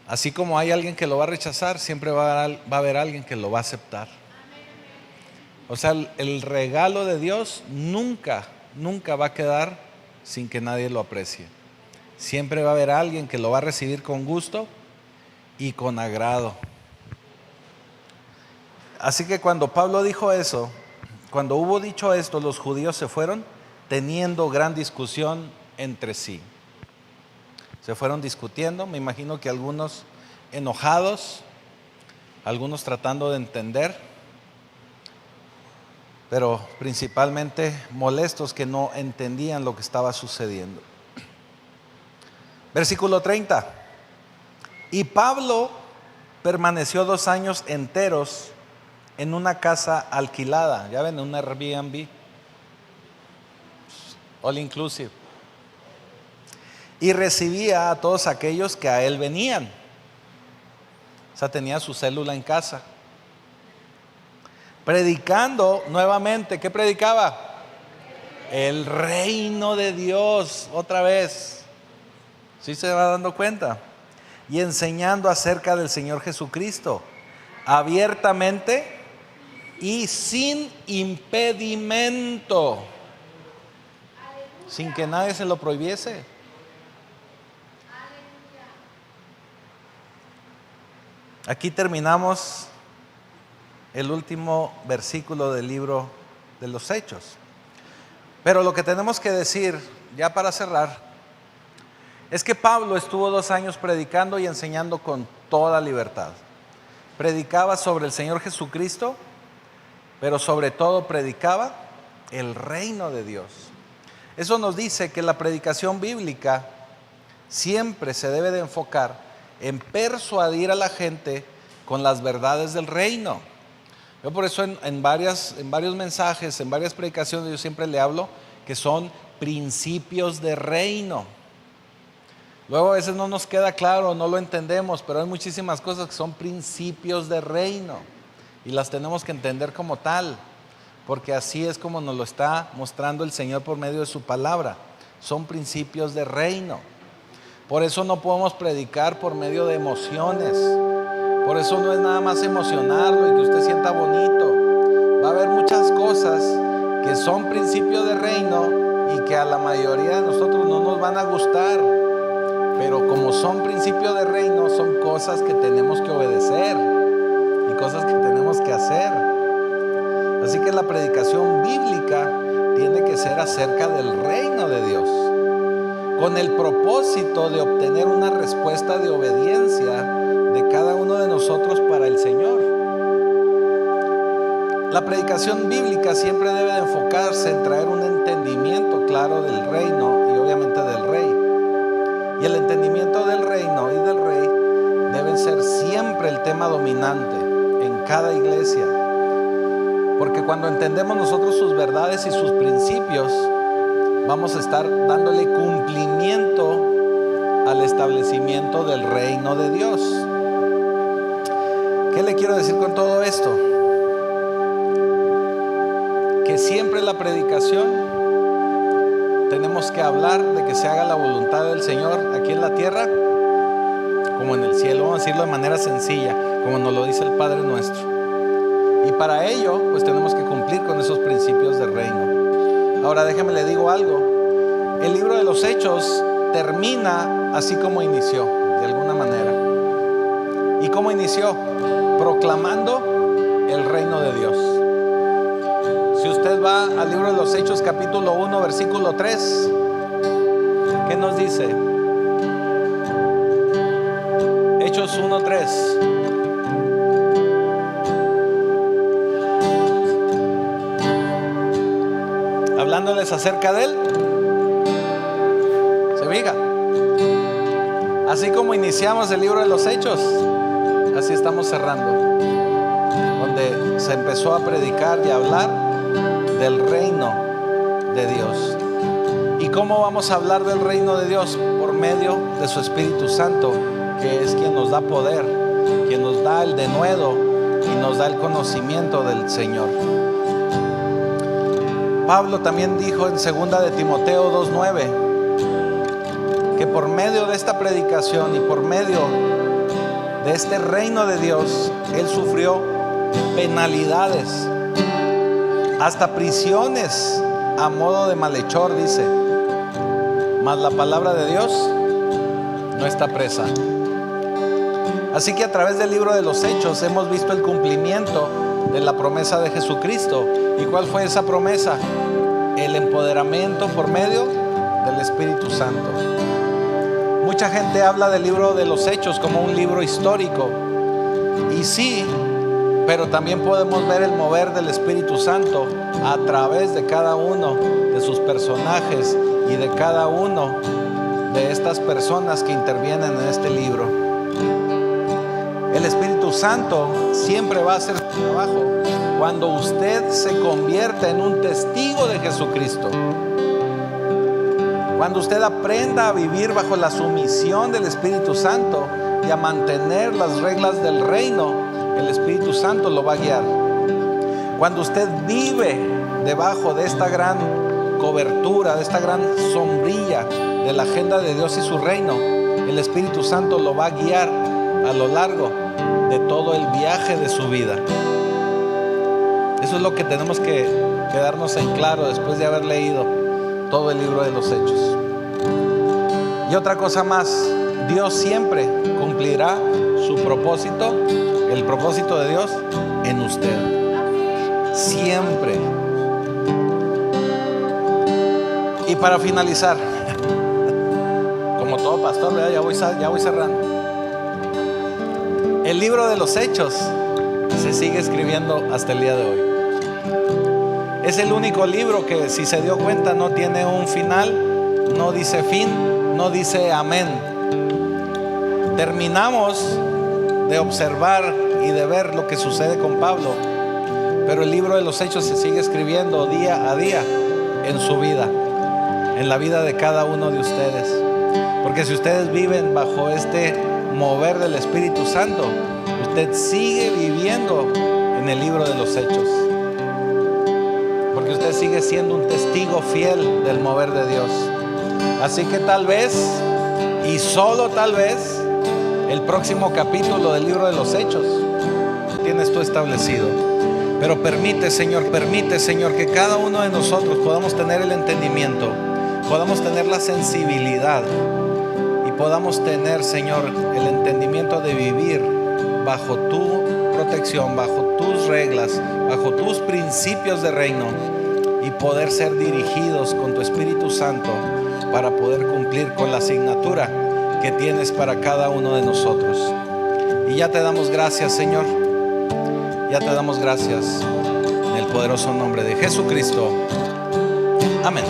así como hay alguien que lo va a rechazar, siempre va a haber alguien que lo va a aceptar. O sea, el regalo de Dios nunca va a quedar sin que nadie lo aprecie. Siempre va a haber alguien que lo va a recibir con gusto y con agrado. Así que cuando Pablo dijo eso, cuando hubo dicho esto, los judíos se fueron teniendo gran discusión entre sí. Se fueron discutiendo, me imagino que algunos enojados, algunos tratando de entender, pero principalmente molestos que no entendían lo que estaba sucediendo. Versículo 30. Y Pablo permaneció 2 años enteros en una casa alquilada, ya ven, un Airbnb, all inclusive, y recibía a todos aquellos que a él venían. O sea, tenía su célula en casa, predicando nuevamente. ¿Qué predicaba? El reino de Dios, otra vez. ¿Sí se va dando cuenta? Y enseñando acerca del Señor Jesucristo, abiertamente y sin impedimento, sin que nadie se lo prohibiese. Aquí terminamos el último versículo del libro de los Hechos. Pero lo que tenemos que decir, ya para cerrar, es que Pablo estuvo 2 años predicando y enseñando con toda libertad. Predicaba sobre el Señor Jesucristo, pero sobre todo predicaba el reino de Dios. Eso nos dice que la predicación bíblica siempre se debe de enfocar en persuadir a la gente con las verdades del reino. Yo por eso en varios mensajes, en varias predicaciones, yo siempre le hablo que son principios de reino. Luego a veces no nos queda claro, no lo entendemos, pero hay muchísimas cosas que son principios de reino y las tenemos que entender como tal, porque así es como nos lo está mostrando el Señor por medio de su palabra. Son principios de reino. Por eso no podemos predicar por medio de emociones. Por eso no es nada más emocionarlo y que usted sienta bonito. Va a haber muchas cosas que son principios de reino y que a la mayoría de nosotros no nos van a gustar. Pero como son principios de reino, son cosas que tenemos que obedecer y cosas que tenemos que hacer. Así que la predicación bíblica tiene que ser acerca del reino de Dios, con el propósito de obtener una respuesta de obediencia de cada uno de nosotros para el Señor. La predicación bíblica siempre debe de enfocarse en traer un entendimiento claro del reino y obviamente del rey. Y el entendimiento del reino y del rey deben ser siempre el tema dominante en cada iglesia. Porque cuando entendemos nosotros sus verdades y sus principios, vamos a estar dándole cumplimiento al establecimiento del reino de Dios. ¿Qué le quiero decir con todo esto? Que siempre la predicación tenemos que hablar de que se haga la voluntad del Señor aquí en la tierra como en el cielo. Vamos a decirlo de manera sencilla, como nos lo dice el Padre nuestro. Y para ello, pues tenemos que cumplir con esos principios del reino. Ahora déjeme le digo algo. El libro de los Hechos termina así como inició, de alguna manera. ¿Y cómo inició? Proclamando el reino de Dios. Si usted va al libro de los Hechos capítulo 1 versículo 3, ¿qué nos dice? Hechos 1:3. Hablándoles acerca de él. ¿Se fija? Así como iniciamos el libro de los Hechos, así estamos cerrando, donde se empezó a predicar y a hablar del reino de Dios. ¿Y cómo vamos a hablar del reino de Dios? Por medio de su Espíritu Santo, que es quien nos da poder, quien nos da el denuedo y nos da el conocimiento del Señor. Pablo también dijo en 2 de Timoteo 2:9 que por medio de esta predicación y por medio de este reino de Dios, él sufrió penalidades, hasta prisiones a modo de malhechor, dice. Mas la palabra de Dios no está presa. Así que a través del libro de los Hechos hemos visto el cumplimiento de la promesa de Jesucristo. ¿Y cuál fue esa promesa? El empoderamiento por medio del Espíritu Santo. Mucha gente habla del libro de los Hechos como un libro histórico. Y sí, pero también podemos ver el mover del Espíritu Santo a través de cada uno de sus personajes y de cada uno de estas personas que intervienen en este libro. El Espíritu Santo siempre va a hacer su trabajo cuando usted se convierte en un testigo de Jesucristo. Cuando usted aprenda a vivir bajo la sumisión del Espíritu Santo y a mantener las reglas del reino, el Espíritu Santo lo va a guiar. Cuando usted vive debajo de esta gran cobertura, de esta gran sombrilla de la agenda de Dios y su reino, el Espíritu Santo lo va a guiar a lo largo de todo el viaje de su vida. Eso es lo que tenemos que quedarnos en claro después de haber leído todo el libro de los Hechos. Y otra cosa más, Dios siempre cumplirá su propósito, el propósito de Dios en usted. Siempre. Y para finalizar, como todo pastor, ¿verdad? Ya voy cerrando. El libro de los Hechos se sigue escribiendo hasta el día de hoy. Es el único libro que, si se dio cuenta, no tiene un final, no dice fin, no dice amén. Terminamos de observar y de ver lo que sucede con Pablo, pero el libro de los Hechos se sigue escribiendo día a día en su vida, en la vida de cada uno de ustedes. Porque si ustedes viven bajo este mover del Espíritu Santo, usted sigue viviendo en el libro de los Hechos. Porque usted sigue siendo un testigo fiel del mover de Dios. Así que tal vez, y solo tal vez, el próximo capítulo del libro de los Hechos tienes tú establecido. Pero permite, Señor, que cada uno de nosotros podamos tener el entendimiento, podamos tener la sensibilidad y podamos tener, Señor, el entendimiento de vivir bajo tu protección, bajo tus reglas, bajo tus principios de reino, y poder ser dirigidos con tu Espíritu Santo para poder cumplir con la asignatura que tienes para cada uno de nosotros. Y ya te damos gracias, Señor. Ya te damos gracias en el poderoso nombre de Jesucristo. Amén.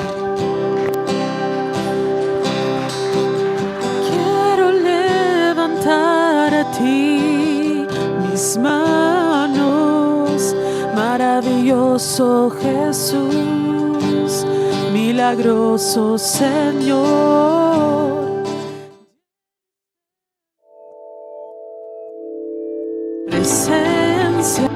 Quiero levantar a ti mis manos, maravilloso Jesús, milagroso Señor. Presencia